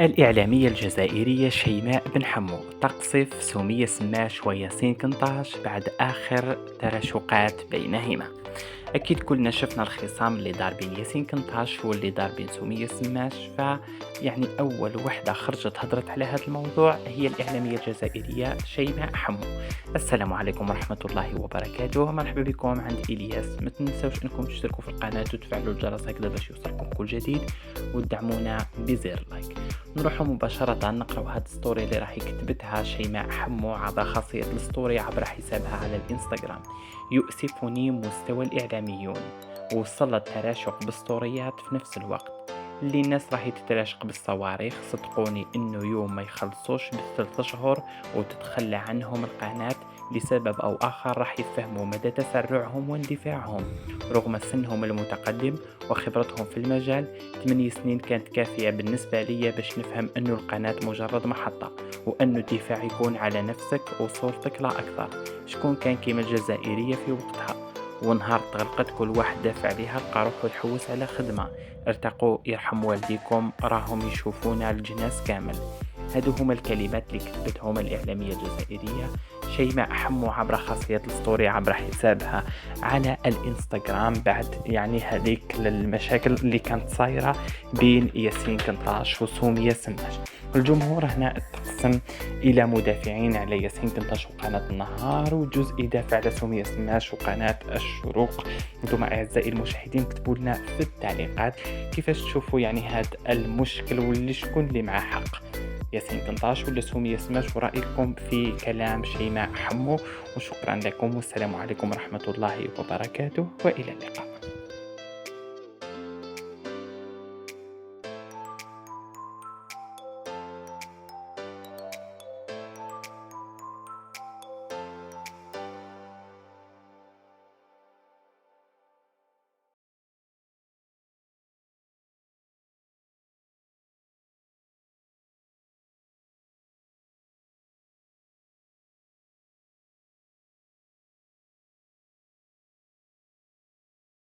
الإعلامية الجزائرية شيماء بن حمو تقصف سمية سماش وياسين كنطاش بعد آخر تراشقات بينهما. أكيد كلنا شفنا الخصام اللي دار بين ياسين كنطاش واللي دار بين سمية سماش. يعني أول وحدة خرجت هضرت على هذا الموضوع هي الإعلامية الجزائرية شيماء حمو. السلام عليكم ورحمة الله وبركاته، مرحبا بكم عند إلياس. ما تنسوش أنكم تشتركوا في القناة وتفعلوا الجرس هكذا باش يوصلكم كل جديد وتدعمونا بزر لايك. نروح مباشرة نقرأ هاد الستوري اللي راح يكتبتها شيماء حمو عبر خاصية الستوري عبر حسابها على الانستغرام. يؤسفني مستوى الإعلاميون، وصل التراشق بالستوريات في نفس الوقت. اللي الناس راح تتراشق بالصواريخ صدقوني انه يوم ما يخلصوش بالثلاث اشهر وتتخلى عنهم القناة لسبب او اخر راح يفهموا مدى تسرعهم واندفاعهم رغم سنهم المتقدم وخبرتهم في المجال. 8 سنين كانت كافية بالنسبة لي باش نفهم أنه القناة مجرد محطة، وأنه الدفاع يكون على نفسك وصورتك لا أكثر. شكون كان كيما الجزائرية في وقتها؟ ونهار تغلقت كل واحد دافع عليها لقى روحو يحوس على خدمة. ارتقوا يرحم والديكم راهم يشوفونا الجناس كامل. هادو هما الكلمات اللي كتبتهم الإعلامية الجزائرية شيماء حمو عبر خاصية الستوري عبر حسابها على الانستغرام بعد هذيك المشاكل اللي كانت صايرة بين ياسين كنطاش وسومية سماش. الجمهور هنا تقسم إلى مدافعين على ياسين كنطاش وقناة النهار، وجزء يدافع على سومية سماش وقناة الشروق. انتم أعزائي المشاهدين اكتبوا لنا في التعليقات كيفاش تشوفوا هذا المشكل، واللي شكون اللي معه حق، ياسين كنطاش ولا سمية سماش، ورأيكم في كلام شيماء حمو. وشكرا لكم والسلام عليكم ورحمة الله وبركاته وإلى اللقاء.